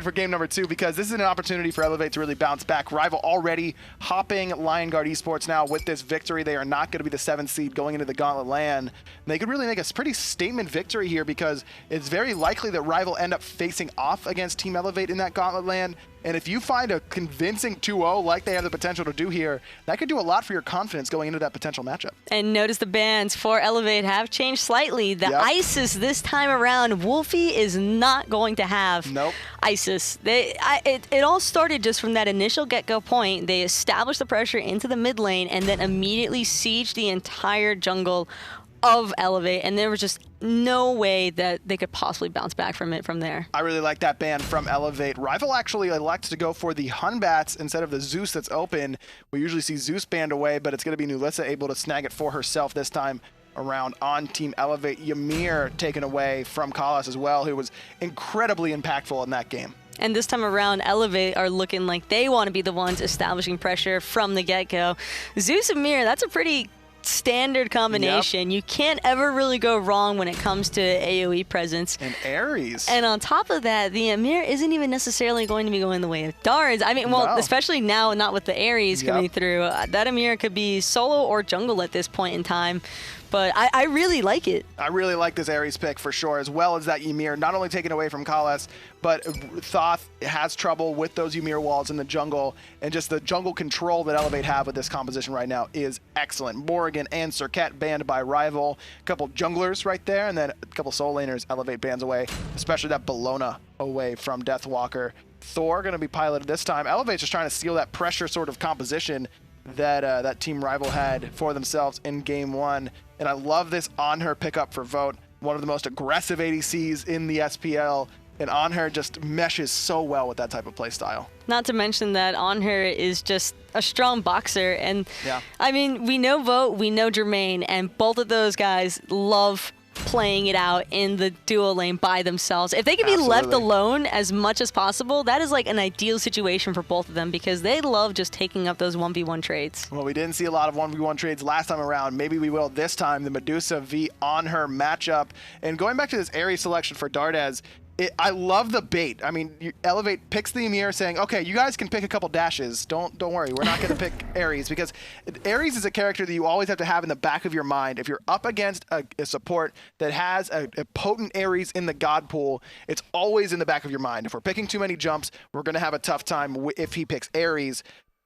for game number 2 because this is an opportunity for Elevate to really bounce back. Rival already hopping Lion Guard Esports now with this victory. They are not going to be the 7th seed going into the Gauntlet LAN. They could really make a pretty statement victory here because it's very likely that Rival end up facing off against Team Elevate in that Gauntlet LAN. And if you find a convincing 2-0 like they have the potential to do here, that could do a lot for your confidence going into that potential matchup. And notice the bans for Elevate have changed slightly. The ISIS this time around, Wolfie is not going to have ISIS. It all started just from that initial get-go point. They established the pressure into the mid lane and then immediately sieged the entire jungle of Elevate, and there was just no way that they could possibly bounce back from it from there. I really like that ban from Elevate. Rival actually elects to go for the Hunbats instead of the Zeus that's open. We usually see Zeus banned away, but it's going to be Nulissa able to snag it for herself this time around on Team Elevate. Ymir taken away from Kalas as well, who was incredibly impactful in that game. And this time around, Elevate are looking like they want to be the ones establishing pressure from the get-go. Zeus and Ymir, that's a pretty standard combination. You can't ever really go wrong when it comes to AoE presence. And Ares. And on top of that, the Ymir isn't even necessarily going to be going the way of Dards. I mean, well, especially now, not with the Ares coming through. That Ymir could be solo or jungle at this point in time. But I really like it. I really like this Ares pick for sure, as well as that Ymir, not only taken away from Kalas, but Thoth has trouble with those Ymir walls in the jungle, and just the jungle control that Elevate have with this composition right now is excellent. Morrigan and Serket banned by Rival, a couple junglers right there, and then a couple soul laners Elevate bans away, especially that Bellona away from Deathwalker. Thor going to be piloted this time. Elevate's just trying to steal that pressure sort of composition that that Team Rival had for themselves in game 1. And I love this On Her pickup for Vote, one of the most aggressive ADCs in the SPL. And On Her just meshes so well with that type of play style. Not to mention that On Her is just a strong boxer. And I mean, we know Vote, we know Jermaine, and both of those guys love playing it out in the duo lane by themselves. If they can be left alone as much as possible, that is like an ideal situation for both of them because they love just taking up those 1v1 trades. Well, we didn't see a lot of 1v1 trades last time around. Maybe we will this time. The Medusa v On Her matchup. And going back to this Ares selection for Dardes, I love the bait. I mean, Elevate picks the Ymir saying, okay, you guys can pick a couple dashes. Don't worry. We're not going to pick Ares because Ares is a character that you always have to have in the back of your mind. If you're up against a support that has a potent Ares in the God pool, it's always in the back of your mind. If we're picking too many jumps, we're going to have a tough time if he picks Ares.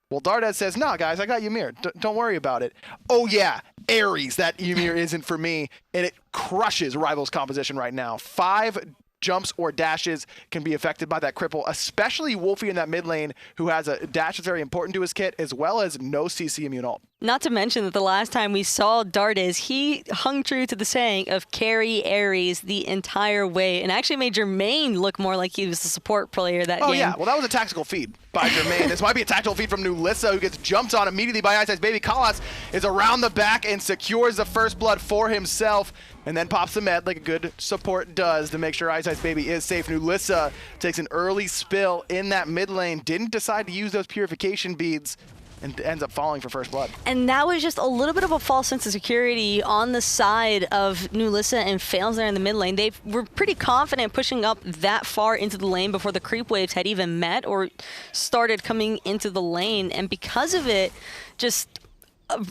Well, Dardes says, nah, guys, I got Ymir. Don't worry about it. Oh, yeah, Ares. That Ymir isn't for me. And it crushes Rival's composition right now. 5 jumps or dashes can be affected by that cripple, especially Wolfie in that mid lane who has a dash that's very important to his kit, as well as no CC immune ult. Not to mention that the last time we saw Dardes, he hung true to the saying of carry Ares the entire way and actually made Jermaine look more like he was the support player that game. Oh yeah, well that was a tactical feed by Jermaine. This might be a tactical feed from Nulissa, who gets jumped on immediately by Ice Ice Baby. Kalas is around the back and secures the first blood for himself, and then pops the med like a good support does to make sure Ice Ice Baby is safe. Nulissa takes an early spill in that mid lane, didn't decide to use those purification beads, and ends up falling for first blood. And that was just a little bit of a false sense of security on the side of Nulissa and fails there in the mid lane. They were pretty confident pushing up that far into the lane before the creep waves had even met or started coming into the lane. And because of it, just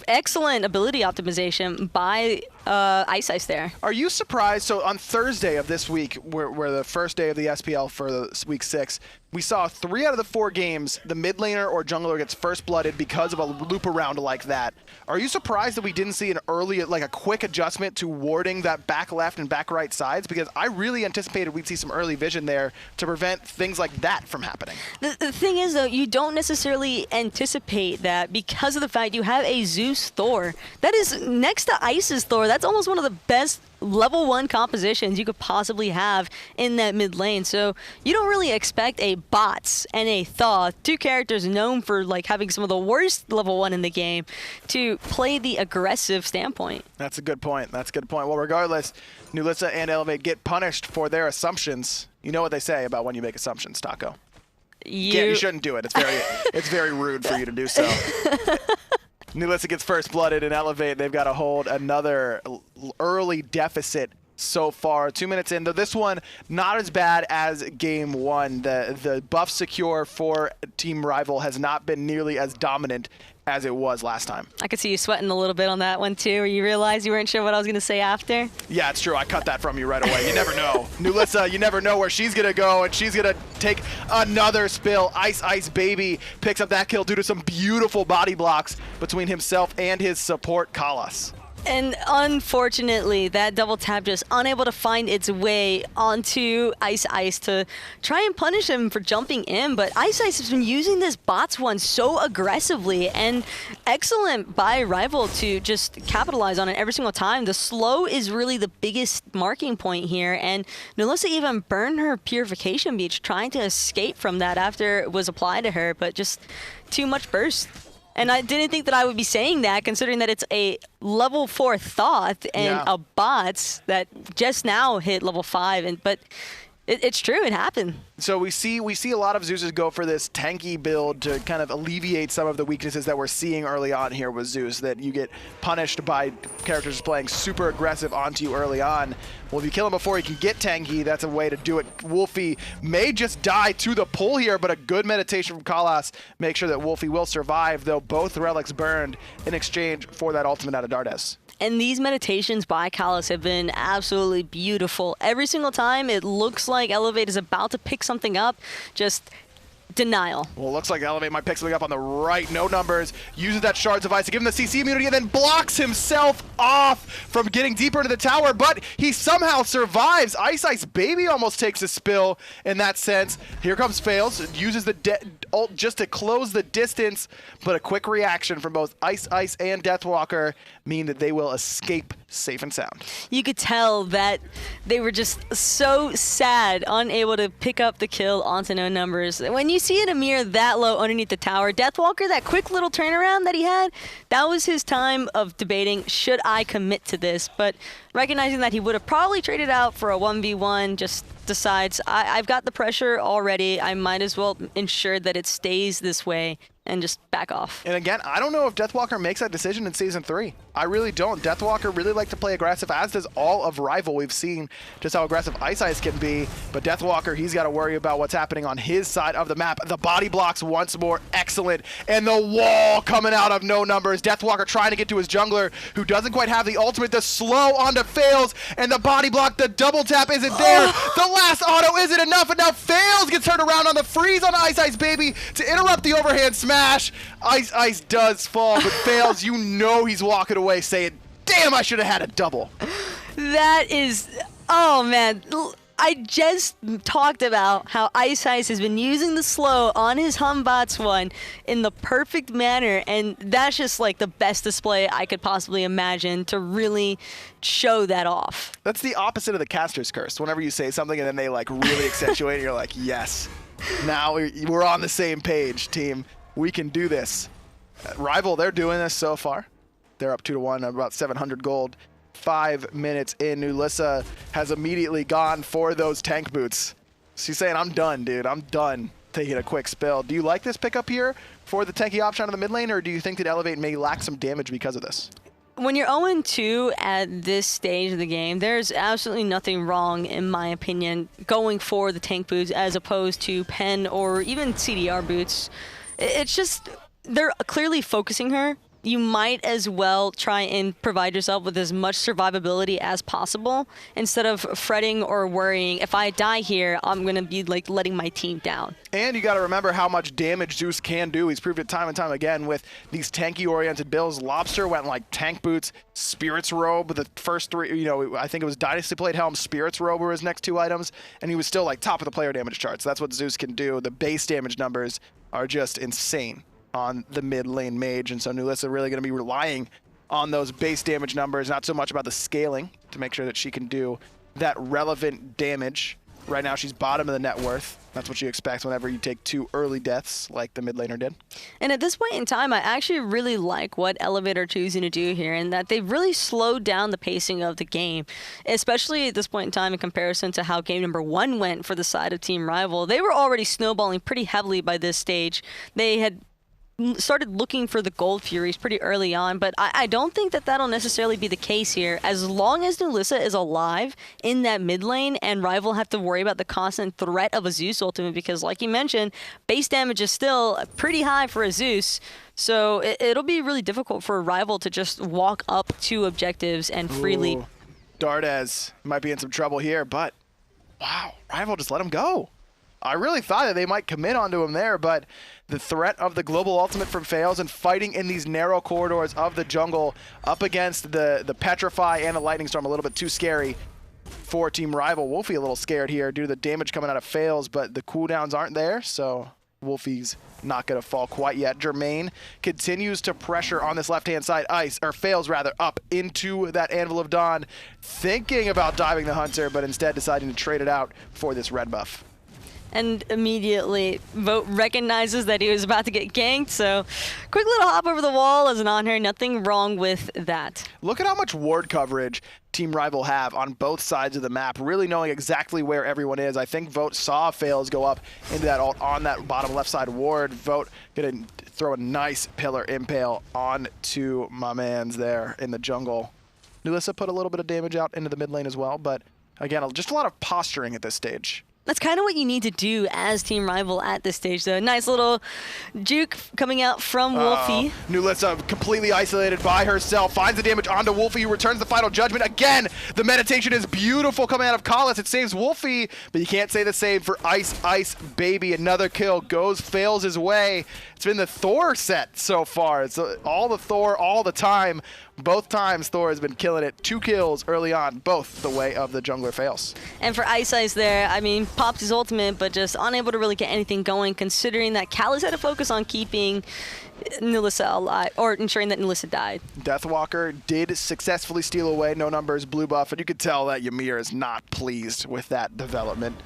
excellent ability optimization by Ice Ice there. Are you surprised? So on Thursday of this week, where the first day of the SPL for the week 6, we saw 3 out of the 4 games, the mid laner or jungler gets first blooded because of a loop around like that. Are you surprised that we didn't see an early, like a quick adjustment to warding that back left and back right sides? Because I really anticipated we'd see some early vision there to prevent things like that from happening. The thing is, though, you don't necessarily anticipate that because of the fact you have a Zeus Thor. That is next to Ice's Thor. That's almost one of the best level 1 compositions you could possibly have in that mid lane. So you don't really expect a Bots and a Thoth, 2 characters known for like having some of the worst level 1 in the game, to play the aggressive standpoint. That's a good point. That's a good point. Well, regardless, Nulissa and Elevate get punished for their assumptions. You know what they say about when you make assumptions, Taco. You shouldn't do it. It's very rude for you to do so. Nulissa gets first blooded and Elevate. They've got to hold another early deficit so far. 2 minutes in, though this one not as bad as game one. The buff secure for Team Rival has not been nearly as dominant as it was last time. I could see you sweating a little bit on that one too, or you realized you weren't sure what I was going to say after. Yeah, it's true. I cut that from you right away. You never know. Nulissa, you never know where she's going to go, and she's going to take another spill. Ice Baby picks up that kill due to some beautiful body blocks between himself and his support, Kalas. And unfortunately, that double tap just unable to find its way onto Ice to try and punish him for jumping in. But Ice has been using this bots one so aggressively, and excellent by Rival to just capitalize on it every single time. The slow is really the biggest marking point here, and Nulissa even burned her Purification Beach trying to escape from that after it was applied to her, but just too much burst. And I didn't think that I would be saying that, considering that it's a level 4 Thoth and a bots that just now hit level 5. But it's true, it happened. So we see a lot of Zeus's go for this tanky build to kind of alleviate some of the weaknesses that we're seeing early on here with Zeus, that you get punished by characters playing super aggressive onto you early on. Well, if you kill him before he can get tanky, that's a way to do it. Wolfie may just die to the pull here, but a good meditation from Kalas makes sure that Wolfie will survive, though both relics burned in exchange for that ultimate out of Dardes. And these meditations by Kalas have been absolutely beautiful. Every single time it looks like Elevate is about to pick something up, just denial. Well, it looks like Elevate might pick something up on the right. No numbers. Uses that Shards of Ice to give him the CC immunity and then blocks himself off from getting deeper into the tower, but he somehow survives. Ice Baby almost takes a spill in that sense. Here comes Fails. Uses the ult just to close the distance, but a quick reaction from both Ice and Deathwalker mean that they will escape safe and sound. You could tell that they were just so sad, unable to pick up the kill onto no numbers. When you see an Amir that low underneath the tower, Deathwalker, that quick little turnaround that he had, that was his time of debating, should I commit to this? But recognizing that he would have probably traded out for a 1v1, just decides, I've got the pressure already, I might as well ensure that it stays this way and just back off. And again, I don't know if Deathwalker makes that decision in Season 3. I really don't. Deathwalker really like to play aggressive, as does all of Rival. We've seen just how aggressive Ice can be, but Deathwalker, he's got to worry about what's happening on his side of the map. The body blocks once more, excellent, and the wall coming out of no numbers. Deathwalker trying to get to his jungler, who doesn't quite have the ultimate. The slow onto Fails, and the body block, the double tap isn't there. The last auto isn't enough, and now Fails gets turned around on the freeze on Ice Baby to interrupt the overhand smash. Ice does fall, but Fails, you know he's walking away saying, damn, I should have had a double. That is, oh man. I just talked about how Ice has been using the slow on his Humbots one in the perfect manner, and that's just like the best display I could possibly imagine to really show that off. That's the opposite of the caster's curse. Whenever you say something and then they like really accentuate it, you're like, yes, now we're on the same page, team. We can do this. Rival, they're doing this so far. They're up 2-1, about 700 gold. 5 minutes in, Nulissa has immediately gone for those tank boots. She's saying, I'm done, dude. I'm done taking a quick spill. Do you like this pickup here for the tanky option on the mid lane, or do you think that Elevate may lack some damage because of this? When you're 0-2 at this stage of the game, there's absolutely nothing wrong, in my opinion, going for the tank boots as opposed to pen or even CDR boots. It's just, they're clearly focusing her. You might as well try and provide yourself with as much survivability as possible instead of fretting or worrying, if I die here, I'm going to be like letting my team down. And you got to remember how much damage Zeus can do. He's proved it time and time again with these tanky-oriented builds. Lobster went like tank boots, Spirit's Robe, the first three, you know, I think it was Dynasty Plate Helm, Spirit's Robe were his next 2 items, and he was still like top of the player damage charts. That's what Zeus can do. The base damage numbers are just insane on the mid lane mage, and so Nulissa really going to be relying on those base damage numbers, not so much about the scaling, to make sure that she can do that relevant damage. Right now she's bottom of the net worth. That's what you expect whenever you take 2 early deaths like the mid laner did. And at this point in time, I actually really like what Elevate are choosing to do here, and that they've really slowed down the pacing of the game, especially at this point in time in comparison to how game number 1 went for the side of Team Rival. They were already snowballing pretty heavily by this stage. They had started looking for the Gold Furies pretty early on, but I don't think that that'll necessarily be the case here. As long as Nulissa is alive in that mid lane and Rival have to worry about the constant threat of a Zeus ultimate, because like you mentioned, base damage is still pretty high for a Zeus. So it'll be really difficult for a Rival to just walk up to objectives and freely. Ooh, Dardes might be in some trouble here, but wow, Rival just let him go. I really thought that they might commit onto him there, but the threat of the global ultimate from Fails and fighting in these narrow corridors of the jungle up against the Petrify and the Lightning Storm, a little bit too scary for Team Rival. Wolfie a little scared here due to the damage coming out of Fails, but the cooldowns aren't there, so Wolfie's not going to fall quite yet. Jermaine continues to pressure on this left-hand side. Fails rather, up into that Anvil of Dawn, thinking about diving the Hunter, but instead deciding to trade it out for this red buff. And immediately, Vote recognizes that he was about to get ganked, so quick little hop over the wall as an on-air. Nothing wrong with that. Look at how much ward coverage Team Rival have on both sides of the map, really knowing exactly where everyone is. I think Vote saw Fails go up into that ult on that bottom left side ward. Vote gonna throw a nice pillar impale onto my mans there in the jungle. Nulissa put a little bit of damage out into the mid lane as well, but again, just a lot of posturing at this stage. That's kind of what you need to do as Team Rival at this stage, though. Nice little juke coming out from Wolfie. Nulissa completely isolated by herself, finds the damage onto Wolfie, who returns the final judgment. Again, the meditation is beautiful coming out of Collis. It saves Wolfie, but you can't say the same for Ice Baby. Another kill fails his way. It's been the Thor set so far. It's all the Thor all the time. Both times Thor has been killing it. 2 kills early on, both the way of the jungler Fails. And for Ice there, I mean, popped his ultimate, but just unable to really get anything going, considering that Callis had to focus on keeping Nulissa alive, or ensuring that Nulissa died. Deathwalker did successfully steal away No Numbers blue buff, and you could tell that Ymir is not pleased with that development.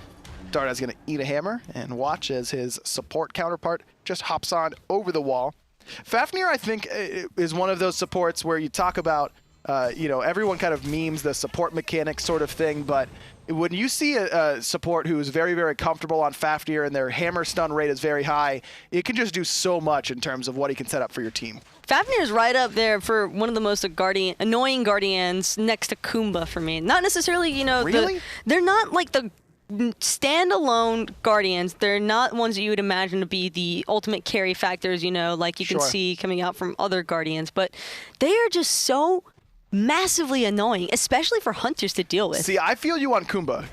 Darda's going to eat a hammer and watch as his support counterpart just hops on over the wall. Fafnir, I think, is one of those supports where you talk about, you know, everyone kind of memes the support mechanic sort of thing, but when you see a support who is very, very comfortable on Fafnir and their hammer stun rate is very high, it can just do so much in terms of what he can set up for your team. Fafnir is right up there for one of the most annoying Guardians next to Kumba for me. Not necessarily, you know, really? They're not like the standalone Guardians. They're not ones that you would imagine to be the ultimate carry factors, you know, like you can see coming out from other Guardians, but they are just so massively annoying, especially for hunters to deal with. See, I feel you on Kumba.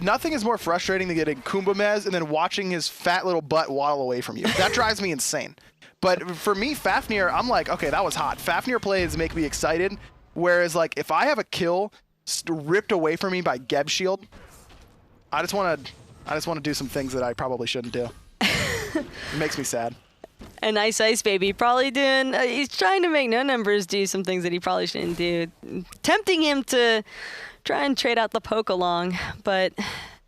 Nothing is more frustrating than getting Kumba mez and then watching his fat little butt waddle away from you. That drives me insane. But for me, Fafnir, I'm like, okay, that was hot. Fafnir plays make me excited, whereas like if I have a kill ripped away from me by Geb Shield, I just want to do some things that I probably shouldn't do. It makes me sad. And Ice Baby probably doing, he's trying to make No Numbers do some things that he probably shouldn't do. Tempting him to try and trade out the poke along, but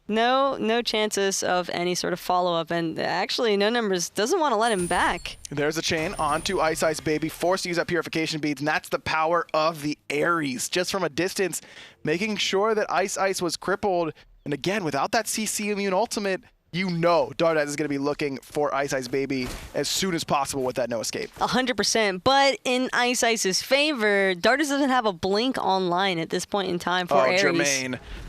no chances of any sort of follow-up. And actually, No Numbers doesn't want to let him back. There's a chain onto Ice Baby, forced to use that purification beads, and that's the power of the Ares. Just from a distance, making sure that Ice was crippled. And again, without that CC immune ultimate, you know Dardas is going to be looking for Ice Baby as soon as possible with that no escape. 100%. But in Ice's favor, Dardas doesn't have a blink online at this point in time for Ares.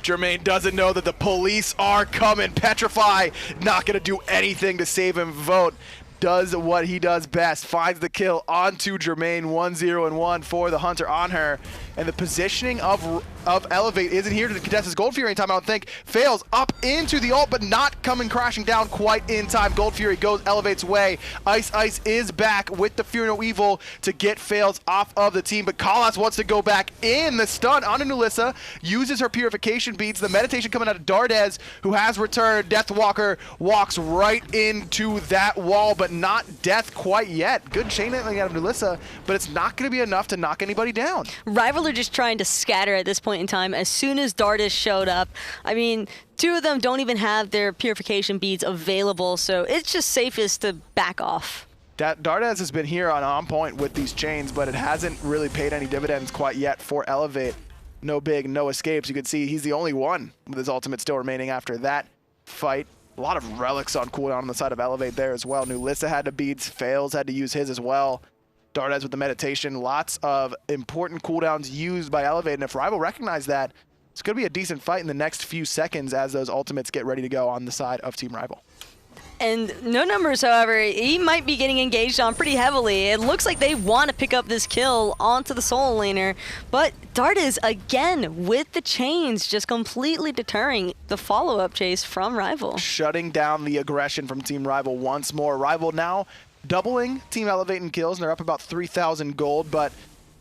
Jermaine doesn't know that the police are coming. Petrify not going to do anything to save him. Vote does what he does best, finds the kill onto Jermaine. 1-0-1 for the Hunter on her. And the positioning of Elevate isn't here to contest his Gold Fury in time, I don't think. Fails up into the ult, but not coming crashing down quite in time. Gold Fury goes Elevate's way. Ice is back with the Fear No Evil to get Fails off of the team, but Kalas wants to go back in. The stun onto Nulissa, uses her purification beads. The meditation coming out of Dardes, who has returned. Deathwalker walks right into that wall, but not death quite yet. Good chain lightning out of Nulissa, but it's not going to be enough to knock anybody down. Rival are just trying to scatter at this point in time. As soon as Dardas showed up, I mean, 2 of them don't even have their purification beads available, so it's just safest to back off. Dardas has been here on point with these chains, but it hasn't really paid any dividends quite yet for Elevate. No escapes. You can see he's the only one with his ultimate still remaining after that fight. A lot of relics on cooldown on the side of Elevate there as well. Nulissa had to beat, Fails had to use his as well. Dardes with the meditation. Lots of important cooldowns used by Elevate, and if Rival recognize that, it's going to be a decent fight in the next few seconds as those ultimates get ready to go on the side of Team Rival. And No Numbers, however, he might be getting engaged on pretty heavily. It looks like they want to pick up this kill onto the solo laner, but Dardes, again, with the chains, just completely deterring the follow-up chase from Rival. Shutting down the aggression from Team Rival once more. Rival now doubling Team Elevate in kills, and they're up about 3,000 gold, but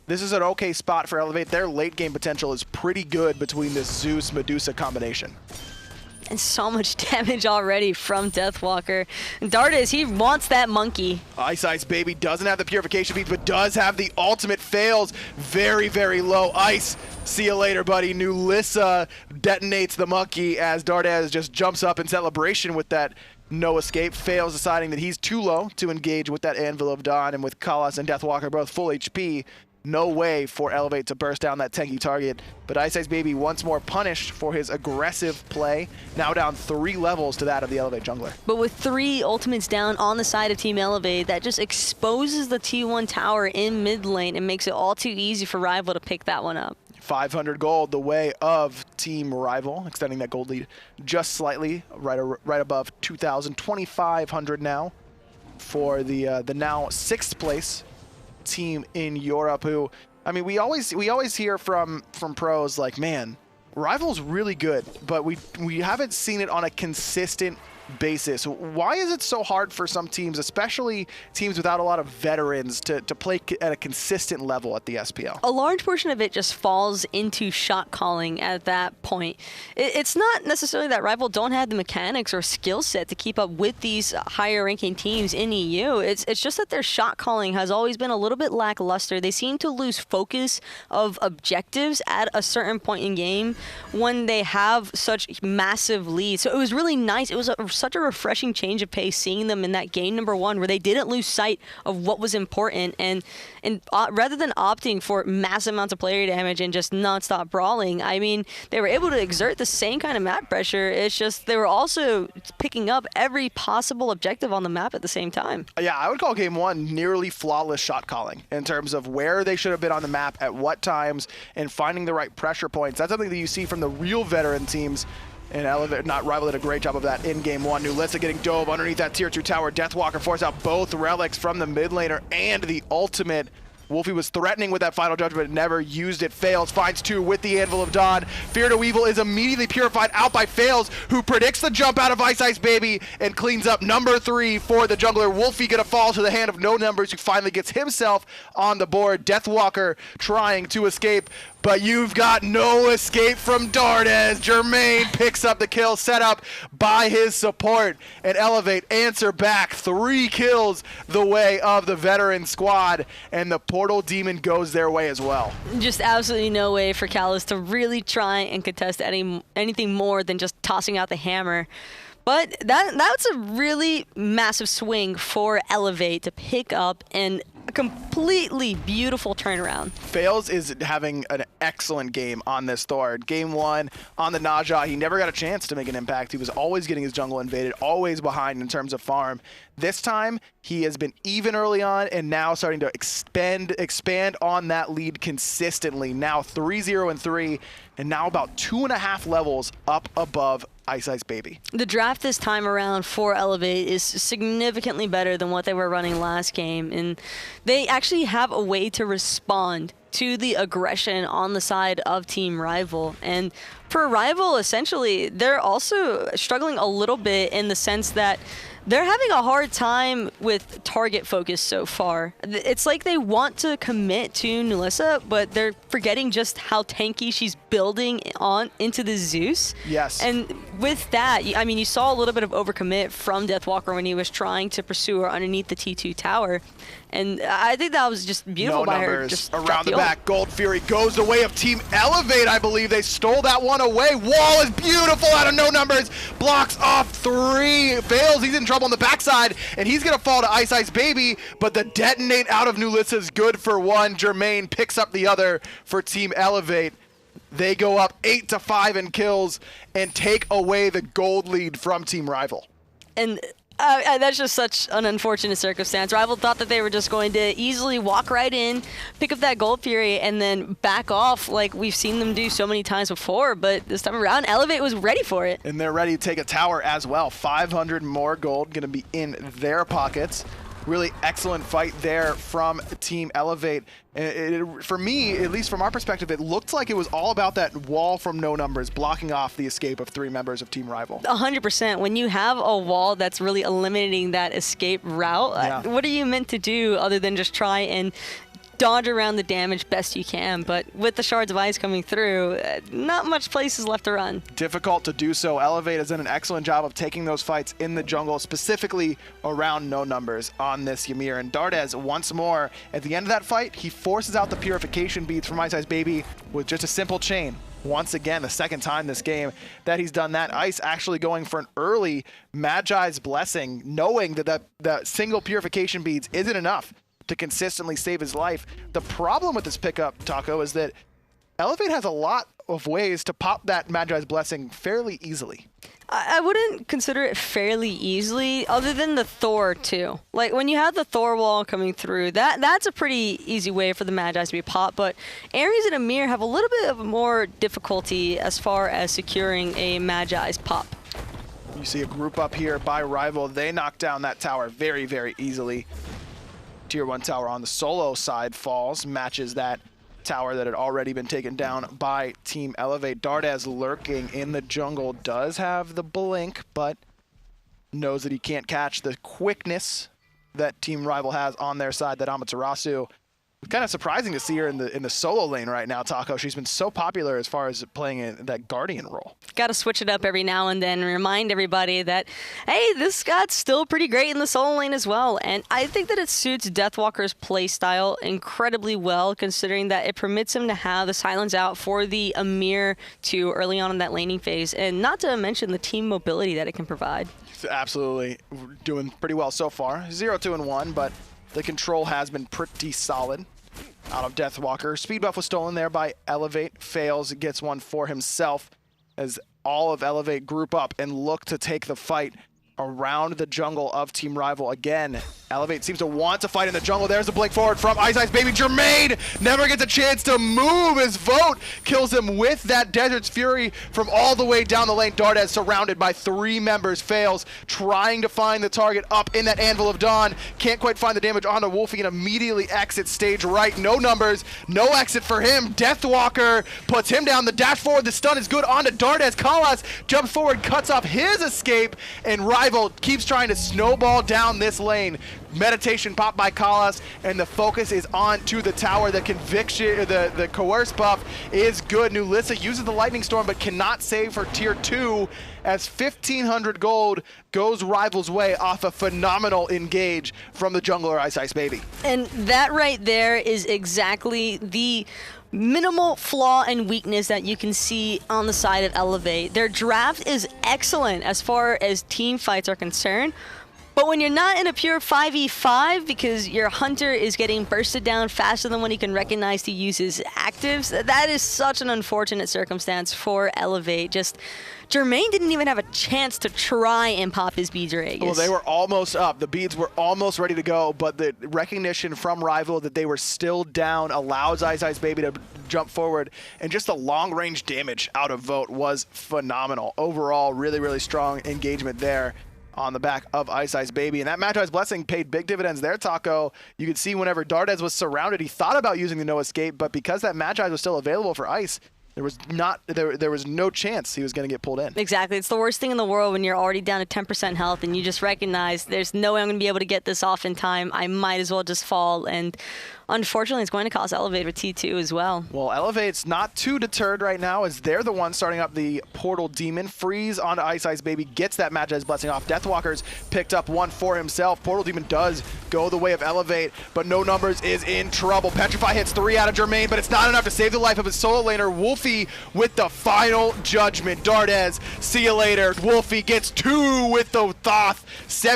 this is an okay spot for Elevate. Their late game potential is pretty good between this Zeus-Medusa combination. And so much damage already from Deathwalker. Dardes, he wants that monkey. Ice Baby doesn't have the purification beads, but does have the ultimate. Fails. Very, very low. Ice, see you later, buddy. Nulissa detonates the monkey as Dardes just jumps up in celebration with that no escape. Fails, deciding that he's too low to engage with that Anvil of Dawn, and with Kalas and Deathwalker both full HP, no way for Elevate to burst down that tanky target. But Ice Baby once more punished for his aggressive play, now down 3 levels to that of the Elevate jungler. But with 3 ultimates down on the side of Team Elevate, that just exposes the T1 tower in mid lane and makes it all too easy for Rival to pick that one up. 500 gold the way of Team Rival, extending that gold lead just slightly, right above 2,000, 2,500 now for the now 6th place team in Europe, who, I mean, we always hear from pros like, man, Rival's really good, but we haven't seen it on a consistent basis. Why is it so hard for some teams, especially teams without a lot of veterans, to play at a consistent level at the SPL? A large portion of it just falls into shot calling at that point. It's not necessarily that Rival don't have the mechanics or skill set to keep up with these higher ranking teams in EU. It's just that their shot calling has always been a little bit lackluster. They seem to lose focus of objectives at a certain point in game when they have such massive leads. So it was really nice. It was such a refreshing change of pace seeing them in that game number 1 where they didn't lose sight of what was important, and rather than opting for massive amounts of player damage and just non-stop brawling, I mean, they were able to exert the same kind of map pressure. It's just they were also picking up every possible objective on the map at the same time. Yeah, I would call game 1 nearly flawless shot calling in terms of where they should have been on the map at what times and finding the right pressure points. That's something that you see from the real veteran teams. And Elevate, not Rival, did a great job of that in game 1. Nulissa getting dove underneath that tier 2 tower. Deathwalker forced out both relics from the mid laner and the ultimate. Wolfie was threatening with that final judgment, but never used it. Fails, finds 2 with the Anvil of Dawn. Fear to Evil is immediately purified out by Fails, who predicts the jump out of Ice Baby and cleans up number 3 for the jungler. Wolfie gonna fall to the hand of No Numbers, who finally gets himself on the board. Deathwalker trying to escape, but you've got no escape from Dardes. Jermaine picks up the kill set up by his support, and Elevate answer back. 3 kills the way of the veteran squad, and the Portal Demon goes their way as well. Just absolutely no way for Kalas to really try and contest anything more than just tossing out the hammer. But that's a really massive swing for Elevate to pick up, and a completely beautiful turnaround. Fails is having an excellent game on this Thor. Game 1 on the Naja, he never got a chance to make an impact. He was always getting his jungle invaded, always behind in terms of farm. This time, he has been even early on and now starting to expand on that lead consistently. Now 3-0-3, and now about 2.5 levels up above Ice Baby. The draft this time around for Elevate is significantly better than what they were running last game, and they actually have a way to respond to the aggression on the side of Team Rival. And for Rival, essentially, they're also struggling a little bit in the sense that they're having a hard time with target focus so far. It's like they want to commit to Nulissa, but they're forgetting just how tanky she's building on into the Zeus. Yes. And with that, I mean, you saw a little bit of overcommit from Deathwalker when he was trying to pursue her underneath the T2 tower. And I think that was just beautiful by her. Just around the back. Gold Fury goes the way of Team Elevate, I believe. They stole that one away. Wall is beautiful out of No Numbers. Blocks off 3. Fails. He's in trouble on the backside, and he's going to fall to Ice Baby, but the detonate out of Nulissa is good for 1. Jermaine picks up the other for Team Elevate. They go up 8-5 in kills and take away the gold lead from Team Rival. And that's just such an unfortunate circumstance. Rival thought that they were just going to easily walk right in, pick up that Gold Fury, and then back off like we've seen them do so many times before. But this time around, Elevate was ready for it. And they're ready to take a tower as well. 500 more gold going to be in their pockets. Really excellent fight there from Team Elevate. And for me, at least from our perspective, it looked like it was all about that wall from no numbers blocking off the escape of 3 members of Team Rival. 100%. When you have a wall that's really eliminating that escape route, what are you meant to do other than just try and dodge around the damage best you can? But with the shards of ice coming through, not much places left to run. Difficult to do so. Elevate has done an excellent job of taking those fights in the jungle, specifically around no numbers on this Ymir. And Dardez, once more, at the end of that fight, he forces out the purification beads from Ice Ice Baby with just a simple chain. Once again, the second time this game that he's done that. Ice actually going for an early Magi's Blessing, knowing that that single purification beads isn't enough to consistently save his life. The problem with this pickup, Taco, is that Elevate has a lot of ways to pop that Magi's Blessing fairly easily. I wouldn't consider it fairly easily, other than the Thor too. Like when you have the Thor wall coming through, that's a pretty easy way for the Magi's to be popped. But Ares and Ymir have a little bit of more difficulty as far as securing a Magi's pop. You see a group up here by Rival. They knock down that tower very, very easily. Tier 1 tower on the solo side falls, matches that tower that had already been taken down by Team Elevate. Dardez lurking in the jungle does have the blink, but knows that he can't catch the quickness that Team Rival has on their side, that Amaterasu. Kind of surprising to see her in the solo lane right now, Taco. She's been so popular as far as playing that Guardian role. Got to switch it up every now and then and remind everybody that, hey, this guy's still pretty great in the solo lane as well. And I think that it suits Deathwalker's playstyle incredibly well, considering that it permits him to have the silence out for the Ymir to early on in that laning phase, and not to mention the team mobility that it can provide. Absolutely. We're doing pretty well so far. 0-2-1, but the control has been pretty solid out of Deathwalker. Speed buff was stolen there by Elevate. Fails, gets one for himself as all of Elevate group up and look to take the fight around the jungle of Team Rival. Again, Elevate seems to want to fight in the jungle. There's the blink forward from Ice Ice Baby. Jermaine never gets a chance to move. His vote kills him with that Desert's Fury from all the way down the lane. Dardez surrounded by 3 members, fails, trying to find the target up in that Anvil of Dawn. Can't quite find the damage onto Wolfie and immediately exits stage right. No numbers, no exit for him. Deathwalker puts him down. The dash forward, the stun is good onto Dardez. Kalas jumps forward, cuts off his escape, and Rival keeps trying to snowball down this lane. Meditation pop by Kalas, and the focus is on to the tower. The conviction, the coerce buff is good. Nulissa uses the lightning storm, but cannot save for tier 2 as 1,500 gold goes Rival's way off a phenomenal engage from the jungler Ice Ice Baby. And that right there is exactly the minimal flaw and weakness that you can see on the side of Elevate. Their draft is excellent as far as team fights are concerned, but when you're not in a pure 5v5 because your hunter is getting bursted down faster than when he can recognize to use his actives, that is such an unfortunate circumstance for Elevate. Just Jermaine didn't even have a chance to try and pop his beads or Aegis. Well, they were almost up. The beads were almost ready to go, but the recognition from Rival that they were still down allows Ice Ice Baby to jump forward, and just the long-range damage out of Vote was phenomenal. Overall, really, really strong engagement there on the back of Ice Ice Baby. And that Magi's Blessing paid big dividends there, Taco. You could see whenever Dardez was surrounded, he thought about using the no escape, but because that Magi was still available for Ice, there was no chance he was going to get pulled in. Exactly. It's the worst thing in the world when you're already down to 10% health and you just recognize there's no way I'm going to be able to get this off in time. I might as well just fall. And unfortunately, it's going to cost Elevate for T2 as well. Well, Elevate's not too deterred right now as they're the ones starting up the Portal Demon. Freeze onto Ice Ice Baby, gets that Magi's Blessing off. Deathwalker's picked up one for himself. Portal Demon does go the way of Elevate, but No Numbers is in trouble. Petrify hits 3 out of Jermaine, but it's not enough to save the life of his solo laner. Wolfie with the final judgment. Dardez, see you later. Wolfie gets 2 with the Thoth.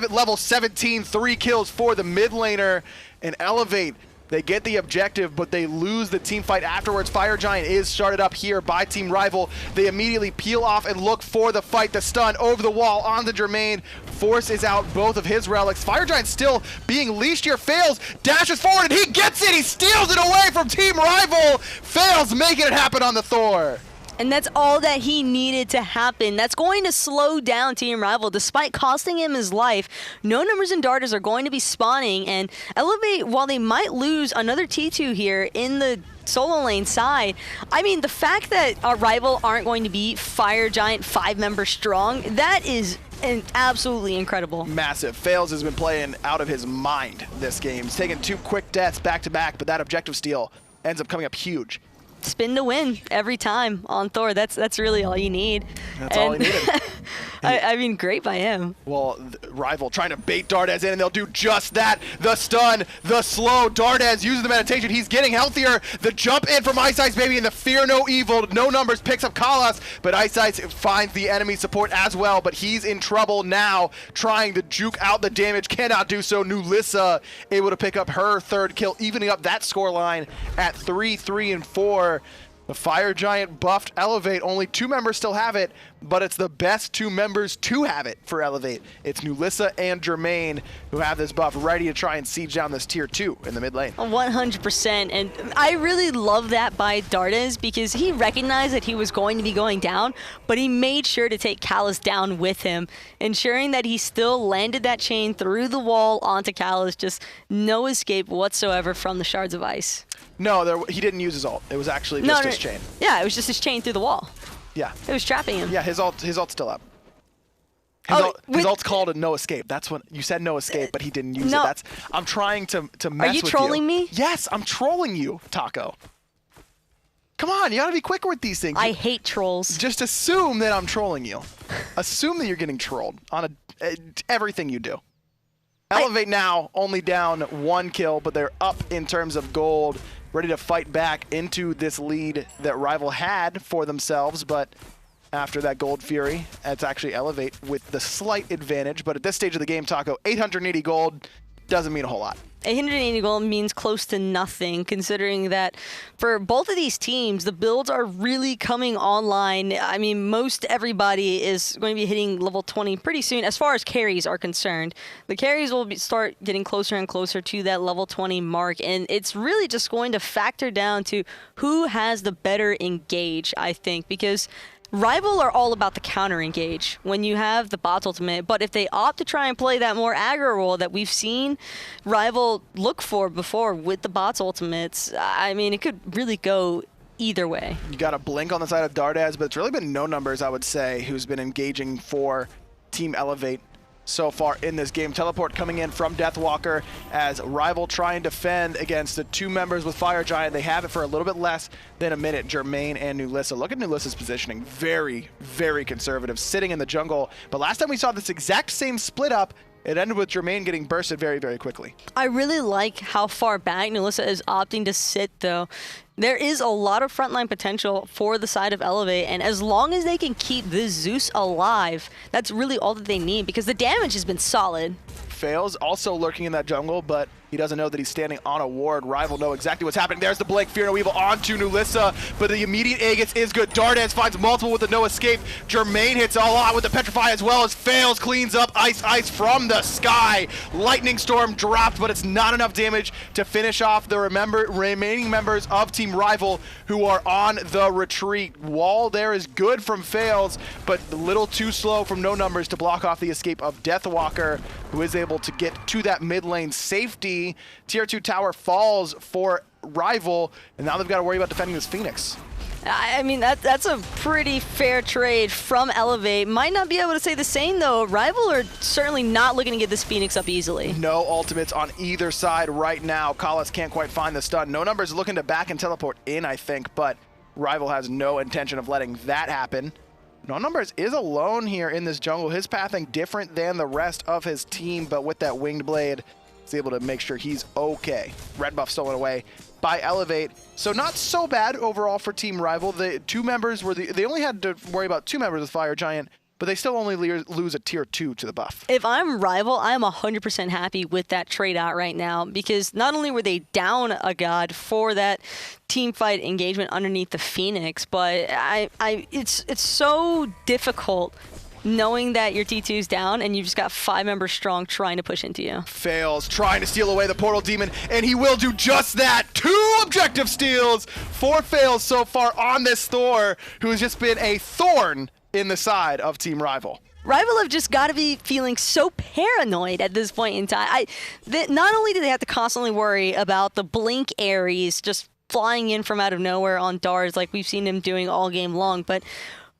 Level 17, 3 kills for the mid laner. And Elevate They get the objective, but they lose the team fight afterwards. Fire Giant is started up here by Team Rival. They immediately peel off and look for the fight. The stun over the wall onto Jermaine. Forces out both of his relics. Fire Giant still being leashed here. Fails, dashes forward, and he gets it! He steals it away from Team Rival! Fails, making it happen on the Thor. And that's all that he needed to happen. That's going to slow down Team Rival, despite costing him his life. No numbers and darters are going to be spawning, and Elevate, while they might lose another T2 here in the solo lane side, I mean, the fact that our Rival aren't going to be Fire Giant 5-member strong, that is absolutely incredible. Massive. Fails has been playing out of his mind this game. He's taking 2 quick deaths back-to-back, but that objective steal ends up coming up huge. Spin to win every time on Thor. That's really all you need. That's all he needed. I mean, great by him. Well, Rival trying to bait Dardes in, and they'll do just that. The stun, the slow. Dardes uses the meditation. He's getting healthier. The jump in from Ice Ice, baby, and the fear no evil. No numbers picks up Kalas, but Ice Ice finds the enemy support as well, but he's in trouble now, trying to juke out the damage. Cannot do so. Nulissa able to pick up her 3rd kill, evening up that scoreline at 3-3 and 4. The Fire Giant buffed Elevate. Only 2 members still have it, but it's the best 2 members to have it for Elevate. It's Nulissa and Jermaine who have this buff ready to try and siege down this tier 2 in the mid lane. 100%, and I really love that by Dardes because he recognized that he was going to be going down, but he made sure to take Kalas down with him, ensuring that he still landed that chain through the wall onto Kalas, just no escape whatsoever from the shards of ice. No, he didn't use his ult. It was actually just his chain. Yeah, it was just his chain through the wall. Yeah. It was trapping him. Yeah, his ult's still up. His ult's called a no escape. That's what you said, no escape, but he didn't use it. I'm trying to mess with you. Are you trolling me? Yes, I'm trolling you, Taco. Come on, you gotta be quicker with these things. I hate trolls. Just assume that I'm trolling you. Assume that you're getting trolled on everything you do. Elevate now only down 1 kill, but they're up in terms of gold, ready to fight back into this lead that Rival had for themselves, but after that Gold Fury, it's actually Elevate with the slight advantage, but at this stage of the game, Taco, 880 gold doesn't mean a whole lot. 880 gold means close to nothing, considering that for both of these teams, the builds are really coming online. I mean, most everybody is going to be hitting level 20 pretty soon as far as carries are concerned. The carries will start getting closer and closer to that level 20 mark, and it's really just going to factor down to who has the better engage, I think, because Rival are all about the counter engage when you have the bot ultimate, but if they opt to try and play that more aggro role that we've seen Rival look for before with the bot's ultimates, I mean, it could really go either way. You got a blink on the side of Dardes, but it's really been no numbers, I would say, who's been engaging for Team Elevate so far in this game. Teleport coming in from Deathwalker as Rival trying to defend against the 2 members with Fire Giant. They have it for a little bit less than a minute, Jermaine and Nulissa. Look at Nulissa's positioning. Very, very conservative, sitting in the jungle. But last time we saw this exact same split up, it ended with Jermaine getting bursted very, very quickly. I really like how far back Nulissa is opting to sit, though. There is a lot of frontline potential for the side of Elevate, and as long as they can keep this Zeus alive, that's really all that they need, because the damage has been solid. Fails, also lurking in that jungle, but he doesn't know that he's standing on a ward. Rival know exactly what's happening. There's the blink, Fear No Evil onto Nulissa, but the immediate Aegis is good. Dardes finds multiple with the no escape. Jermaine hits a lot with the Petrify as well as Fails cleans up Ice from the sky. Lightning Storm dropped, but it's not enough damage to finish off the remaining members of Team Rival who are on the retreat. Wall there is good from Fails, but a little too slow from no numbers to block off the escape of Deathwalker, who is able to get to that mid lane safety. Tier 2 tower falls for Rival, and now they've got to worry about defending this Phoenix. I mean, that's a pretty fair trade from Elevate. Might not be able to say the same, though. Rival are certainly not looking to get this Phoenix up easily. No ultimates on either side right now. Kalas can't quite find the stun. No numbers looking to back and teleport in, I think, but Rival has no intention of letting that happen. No numbers is alone here in this jungle. His pathing different than the rest of his team, but with that winged blade, he's able to make sure he's okay. Red buff stolen away by Elevate. So not so bad overall for Team Rival. The 2 members were they only had to worry about 2 members with Fire Giant, but they still only lose a tier 2 to the buff. If I'm Rival, I'm 100% happy with that trade out right now, because not only were they down a god for that team fight engagement underneath the Phoenix, but it's so difficult knowing that your T2's down and you've just got 5 members strong trying to push into you. Fails, trying to steal away the Portal Demon, and he will do just that. 2 objective steals, 4 fails so far on this Thor, who has just been a thorn in the side of Team Rival. Rival have just got to be feeling so paranoid at this point in time. Not only do they have to constantly worry about the Blink Ares just flying in from out of nowhere on Dars like we've seen him doing all game long, but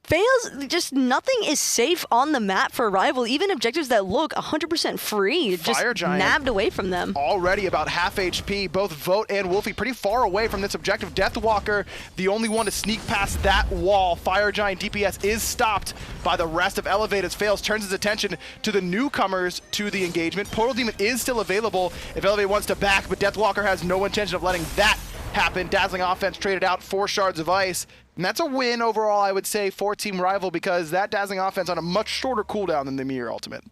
fails, just nothing is safe on the map for Rival. Even objectives that look 100% free, just nabbed away from them. Already about half HP. Both Vote and Wolfie pretty far away from this objective. Deathwalker, the only one to sneak past that wall. Fire Giant DPS is stopped by the rest of Elevate as Fails turns his attention to the newcomers to the engagement. Portal Demon is still available if Elevate wants to back, but Deathwalker has no intention of letting that happen. Dazzling Offense traded out 4 shards of ice. And that's a win overall, I would say, for Team Rival, because that Dazzling Offense on a much shorter cooldown than the Mirror Ultimate.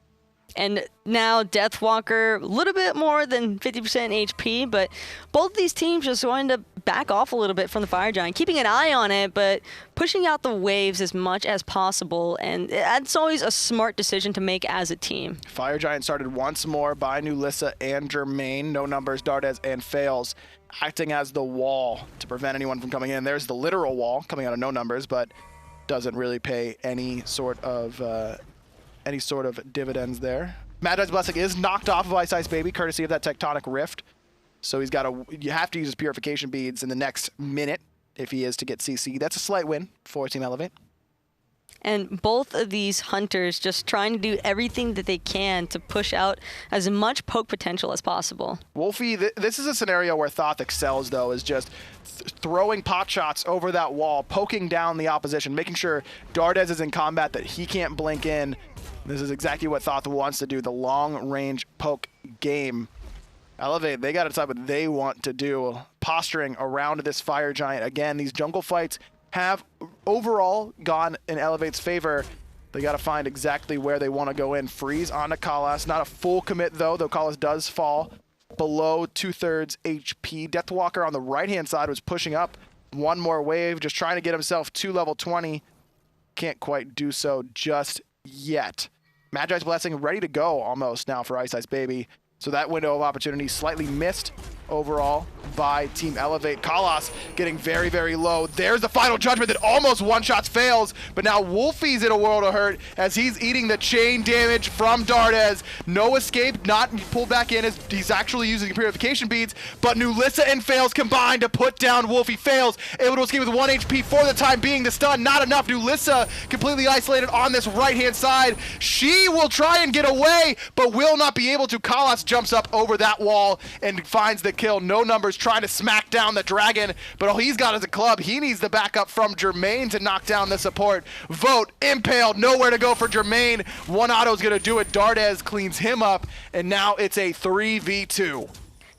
And now Deathwalker, a little bit more than 50% HP, but both these teams just wanting to back off a little bit from the Fire Giant, keeping an eye on it, but pushing out the waves as much as possible. And that's always a smart decision to make as a team. Fire Giant started once more by Nulissa and Jermaine. No numbers, Dardes and Fails, acting as the wall to prevent anyone from coming in. There's the literal wall coming out of no numbers, but doesn't really pay any sort of dividends there. Magi's Blessing is knocked off of Ice Baby, courtesy of that Tectonic Rift. So you have to use his Purification Beads in the next minute if he is to get CC. That's a slight win for Team Elevate. And both of these hunters just trying to do everything that they can to push out as much poke potential as possible. Wolfie, this is a scenario where Thoth excels, though, is just throwing pot shots over that wall, poking down the opposition, making sure Dardes is in combat that he can't blink in. This is exactly what Thoth wants to do, the long-range poke game. Elevate, they got to decide what they want to do. Posturing around this Fire Giant. Again, these jungle fights have overall gone in Elevate's favor. They got to find exactly where they want to go in. Freeze onto Kalas. Not a full commit, though Kalas does fall below 2/3 HP. Deathwalker on the right-hand side was pushing up one more wave, just trying to get himself to level 20. Can't quite do so just yet. Magi's Blessing ready to go almost now for Ice Baby. So that window of opportunity slightly missed overall by Team Elevate. Kalas getting very, very low. There's the final judgment that almost one-shots fails, but now Wolfie's in a world of hurt as he's eating the chain damage from Dardes. No escape, not pulled back in as he's actually using Purification Beads, but Nulissa and Fails combined to put down Wolfie. Fails able to escape with 1 HP for the time being. The stun, not enough. Nulissa completely isolated on this right-hand side. She will try and get away, but will not be able to. Kalas jumps up over that wall and finds the kill. No numbers trying to smack down the dragon, but all he's got is a club. He needs the backup from Jermaine to knock down the support. Vote, impaled, nowhere to go for Jermaine. One auto's gonna do it. Dardes cleans him up, and now it's a 3v2.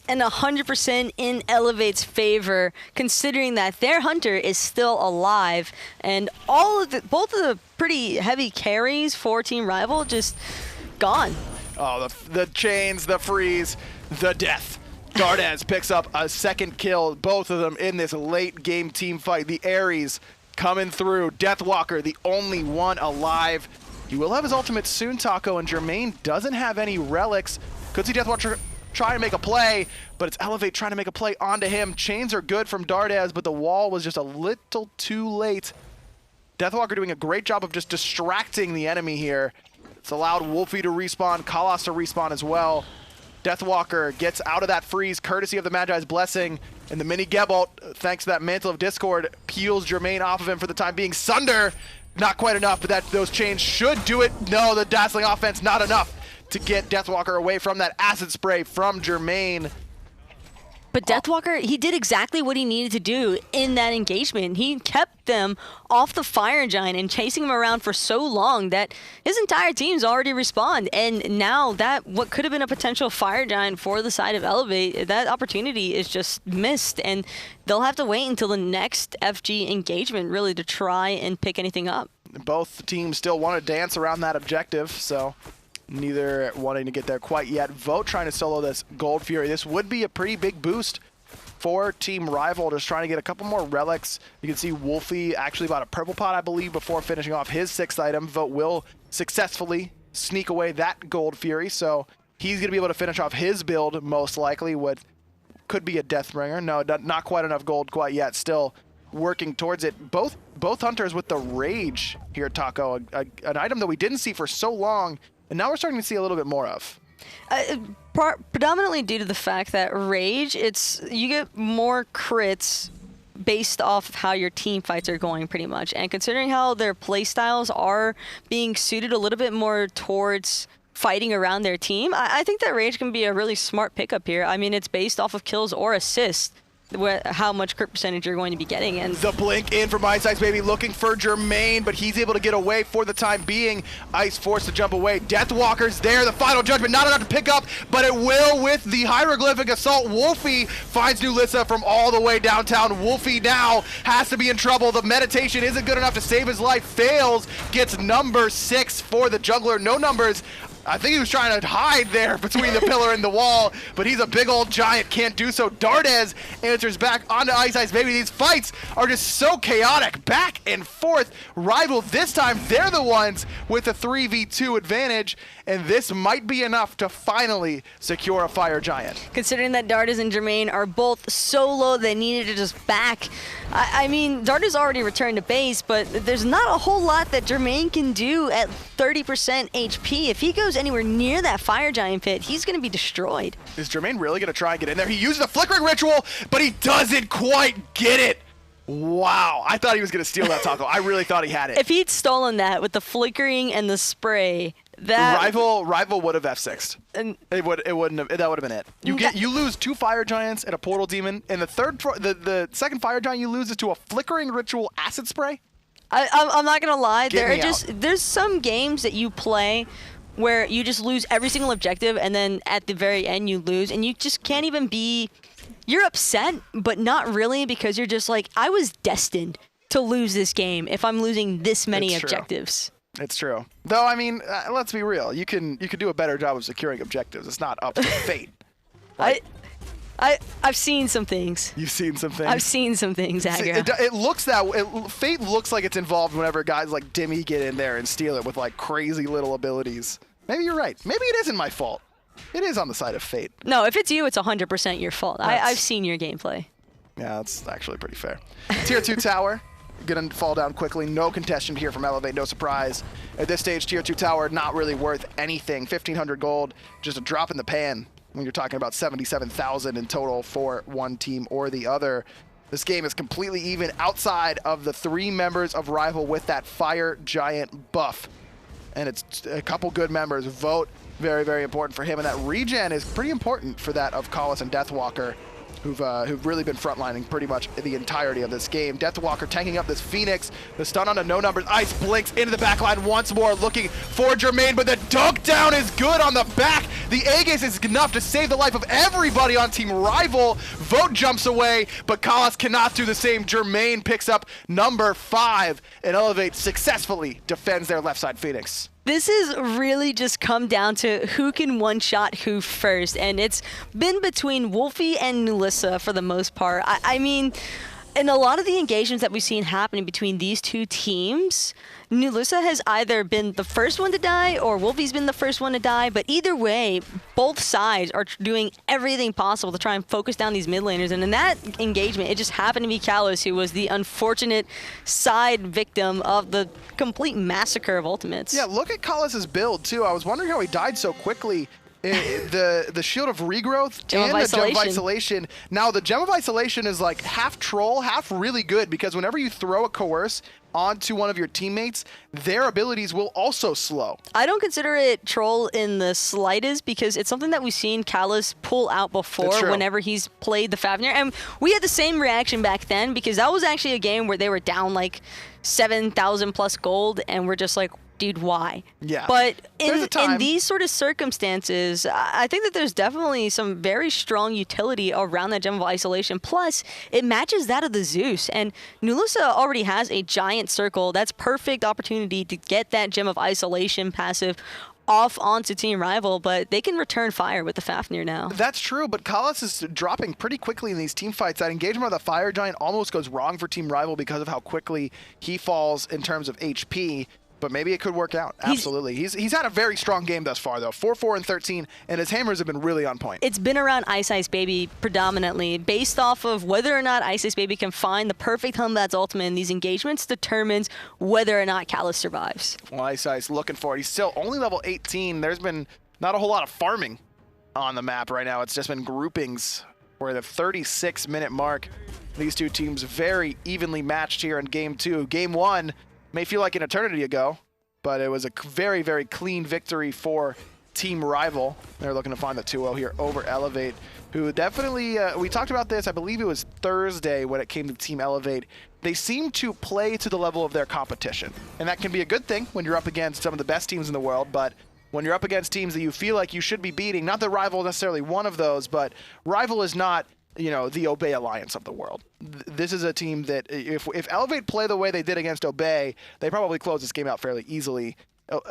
And 100% in Elevate's favor, considering that their hunter is still alive, and both of the pretty heavy carries for Team Rival just gone. Oh, the chains, the freeze, the death. Dardes picks up a second kill, both of them in this late game team fight. The Ares coming through. Deathwalker, the only one alive. He will have his ultimate soon, Taco, and Jermaine doesn't have any relics. Could see Deathwalker try to make a play, but it's Elevate trying to make a play onto him. Chains are good from Dardes, but the wall was just a little too late. Deathwalker doing a great job of just distracting the enemy here. It's allowed Wolfie to respawn, Kalas to respawn as well. Deathwalker gets out of that freeze courtesy of the Magi's Blessing, and the mini Gebalt, thanks to that Mantle of Discord, peels Jermaine off of him for the time being. Sunder, not quite enough, but those chains should do it. No, the Dazzling Offense, not enough to get Deathwalker away from that acid spray from Jermaine. But Deathwalker, he did exactly what he needed to do in that engagement. He kept them off the Fire Giant and chasing him around for so long that his entire team's already respawned. And now that what could have been a potential Fire Giant for the side of Elevate, that opportunity is just missed. And they'll have to wait until the next FG engagement really to try and pick anything up. both teams still want to dance around that objective, so neither wanting to get there quite yet. Vote trying to solo this Gold Fury. This would be a pretty big boost for Team Rival, just trying to get a couple more relics. You can see Wolfie actually bought a purple pot, I believe, before finishing off his 6th item. Vote will successfully sneak away that Gold Fury, so he's going to be able to finish off his build, most likely, with could be a Deathbringer. No, not quite enough gold quite yet. Still working towards it. Both hunters with the Rage here, Taco, an item that we didn't see for so long, and now we're starting to see a little bit more of. Predominantly due to the fact that Rage, you get more crits based off of how your team fights are going, pretty much. And considering how their play styles are being suited a little bit more towards fighting around their team, I think that Rage can be a really smart pickup here. I mean, it's based off of kills or assists, how much crit percentage you're going to be getting. And the blink in from Ice Baby looking for Jermaine, but he's able to get away for the time being. Ice forced to jump away. Deathwalker's there. The final judgment, not enough to pick up, but it will with the hieroglyphic assault. Wolfie finds Nulissa from all the way downtown. Wolfie now has to be in trouble. The meditation isn't good enough to save his life. Fails, gets number 6 for the jungler. No numbers. I think he was trying to hide there between the pillar and the wall, but he's a big old giant, can't do so. Dardes answers back onto Ice Baby. These fights are just so chaotic, back and forth. Rival, this time, they're the ones with the 3v2 advantage, and this might be enough to finally secure a Fire Giant. Considering that Dardes and Jermaine are both so low, they needed to just back. I mean, Dardes already returned to base, but there's not a whole lot that Jermaine can do at 30% HP. If he goes anywhere near that Fire Giant pit, he's going to be destroyed. Is Jermaine really going to try and get in there? He uses the Flickering Ritual, but he doesn't quite get it. Wow, I thought he was going to steal that, Taco. I really thought he had it. If he'd stolen that with the Flickering and the spray, that Rival would have F6'd. And that would have been it. You lose 2 Fire Giants and a Portal Demon, and the second Fire Giant you lose is to a Flickering Ritual Acid Spray. I'm not gonna lie. There's some games that you play where you just lose every single objective, and then at the very end you lose, and you just can't even be. You're upset, but not really, because you're just like, I was destined to lose this game if I'm losing this many objectives. It's true. Though, I mean, let's be real. You can do a better job of securing objectives. It's not up to fate. I've seen some things. You've seen some things? I've seen some things, Agra. It looks that way. Fate looks like it's involved whenever guys like Dimmy get in there and steal it with like crazy little abilities. Maybe you're right. Maybe it isn't my fault. It is on the side of fate. No, if it's you, it's 100% your fault. I've seen your gameplay. Yeah, that's actually pretty fair. Tier 2 tower. Gonna fall down quickly. No contestant here from Elevate, no surprise. At this stage, Tier 2 tower not really worth anything. 1,500 gold, just a drop in the pan when you're talking about 77,000 in total for one team or the other. This game is completely even outside of the 3 members of Rival with that Fire Giant buff. And it's a couple good members. Vote, very, very important for him. And that regen is pretty important for that of Collis and Deathwalker, who've really been frontlining pretty much the entirety of this game. Deathwalker tanking up this Phoenix. The stun onto no numbers. Ice blinks into the backline once more, looking for Jermaine, but the dunk down is good on the back. The Aegis is enough to save the life of everybody on Team Rival. Vote jumps away, but Collis cannot do the same. Jermaine picks up number 5, and Elevate successfully defends their left side Phoenix. This is really just come down to who can one-shot who first, and it's been between Wolfie and Nulissa for the most part. I mean, in a lot of the engagements that we've seen happening between these two teams, Nulissa has either been the first one to die or Wolfie's been the first one to die, but either way, both sides are doing everything possible to try and focus down these mid laners, and in that engagement, it just happened to be Callus who was the unfortunate side victim of the complete massacre of ultimates. Yeah, look at Callus's build too. I was wondering how he died so quickly. The Shield of Regrowth and the Gem of Isolation. Now, the Gem of Isolation is like half troll, half really good, because whenever you throw a Coerce onto one of your teammates, their abilities will also slow. I don't consider it troll in the slightest, because it's something that we've seen Callus pull out before whenever he's played the Fafnir. And we had the same reaction back then, because that was actually a game where they were down like 7,000 plus gold, and we're just like, dude, why? Yeah. But in these sort of circumstances, I think that there's definitely some very strong utility around that gem of isolation. Plus, it matches that of the Zeus. And Nulissa already has a giant circle. That's perfect opportunity to get that gem of isolation passive off onto Team Rival, but they can return fire with the Fafnir now. That's true, but Kalas is dropping pretty quickly in these team fights. That engagement of the Fire Giant almost goes wrong for Team Rival because of how quickly he falls in terms of HP. But maybe it could work out. Absolutely. He's had a very strong game thus far, though. 4-4 and 13, and his hammers have been really on point. It's been around Ice Ice Baby predominantly. Based off of whether or not Ice Ice Baby can find the perfect Humbad's ultimate in these engagements determines whether or not Kalas survives. Well, Ice Ice looking for it. He's still only level 18. There's been not a whole lot of farming on the map right now. It's just been groupings. We're at the 36-minute mark. These two teams very evenly matched here in Game 2. Game 1 may feel like an eternity ago, but it was a very, very clean victory for Team Rival. They're looking to find the 2-0 here over Elevate, who definitely, we talked about this, I believe it was Thursday when it came to Team Elevate. They seem to play to the level of their competition, and that can be a good thing when you're up against some of the best teams in the world, but when you're up against teams that you feel like you should be beating, not that Rival is necessarily one of those, but Rival is not, you know, the Obey Alliance of the world. This is a team that if Elevate play the way they did against Obey, they probably close this game out fairly easily.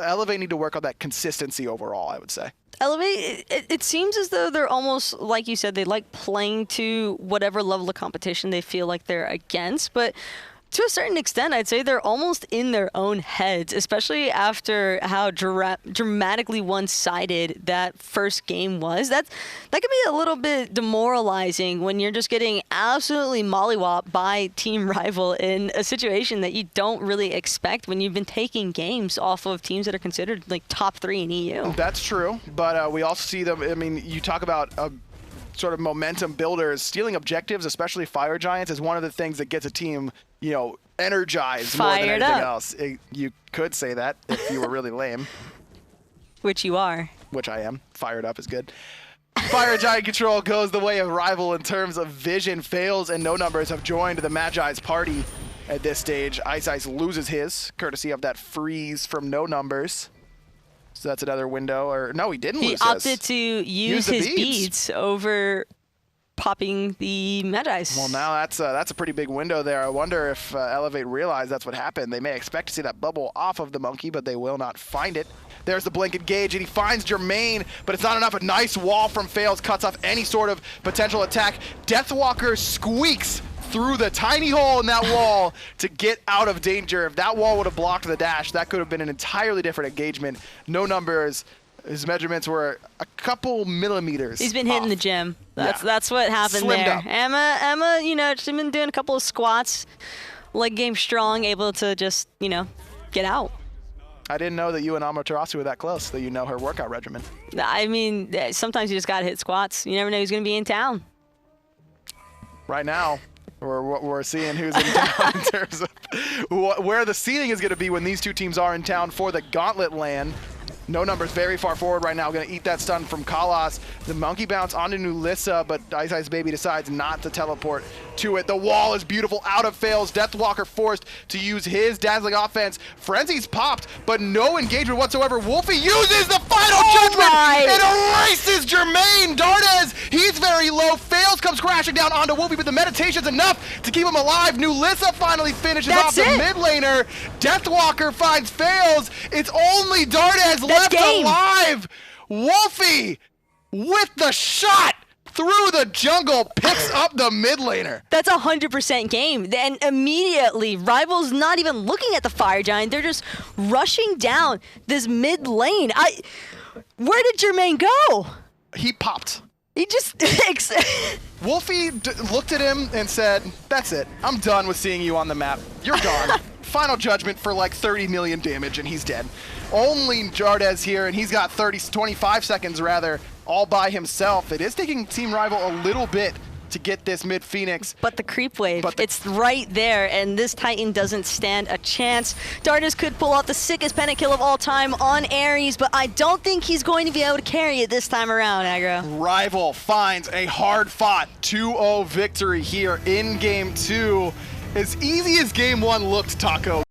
Elevate need to work on that consistency overall, I would say. Elevate, it seems as though they're almost, like you said, they like playing to whatever level of competition they feel like they're against, but to a certain extent, I'd say they're almost in their own heads, especially after how dramatically one-sided that first game was. That can be a little bit demoralizing when you're just getting absolutely mollywopped by Team Rival in a situation that you don't really expect when you've been taking games off of teams that are considered like top 3 in EU. That's true, but we also see them, I mean, you talk about sort of momentum builders. Stealing objectives, especially Fire Giants, is one of the things that gets a team, you know, energized more than anything else. You could say that if you were really lame. Which you are. Which I am. Fired up is good. Fire Giant control goes the way of Rival in terms of vision. Fails and No Numbers have joined the Magi's party at this stage. Ice Ice loses his, courtesy of that freeze from No Numbers. So that's another window, or no, he didn't lose his. He opted to use his beads over popping the Magi's. Well, now that's a pretty big window there. I wonder if Elevate realized that's what happened. They may expect to see that bubble off of the monkey, but they will not find it. There's the blink engage, and he finds Jermaine, but it's not enough. A nice wall from Fails cuts off any sort of potential attack. Deathwalker squeaks through the tiny hole in that wall to get out of danger. If that wall would have blocked the dash, that could have been an entirely different engagement. No Numbers. His measurements were a couple millimeters. He's been hitting the gym. That's what happened Slimmed there. up. Emma, you know, she's been doing a couple of squats, leg game strong, able to just, you know, get out. I didn't know that you and Amaterasu were that close, that you know her workout regimen. I mean, sometimes you just got to hit squats. You never know who's going to be in town. Right now, we're seeing who's in town in terms of where the seeding is going to be when these two teams are in town for the Gauntlet LAN. No Numbers very far forward right now, going to eat that stun from Kalas. The monkey bounce onto Nulissa, but Ice Ice Baby decides not to teleport to it. The wall is beautiful, out of Fails. Deathwalker forced to use his dazzling offense. Frenzy's popped, but no engagement whatsoever. Wolfie uses the final judgment and erases Jermaine. Dardes, he's very low. Fails comes crashing down onto Wolfie, but the meditation's enough to keep him alive. Nulissa finally finishes off the mid laner. Deathwalker finds Fails. It's only Dardes left alive. Wolfie with the shot through the jungle picks up the mid laner. That's 100% game. Then immediately, Rival's not even looking at the Fire Giant. They're just rushing down this mid lane. Where did Jermaine go? He popped. He just... Wolfie looked at him and said, that's it. I'm done with seeing you on the map. You're gone. Final judgment for like 30 million damage, and he's dead. Only Dardes here, and he's got 25 seconds rather, all by himself. It is taking Team Rival a little bit to get this mid Phoenix. But the creep wave, it's right there, and this Titan doesn't stand a chance. Dardes could pull out the sickest pennant kill of all time on Ares, but I don't think he's going to be able to carry it this time around, Aggro. Rival finds a hard-fought 2-0 victory here in Game 2. As easy as Game 1 looked, Taco.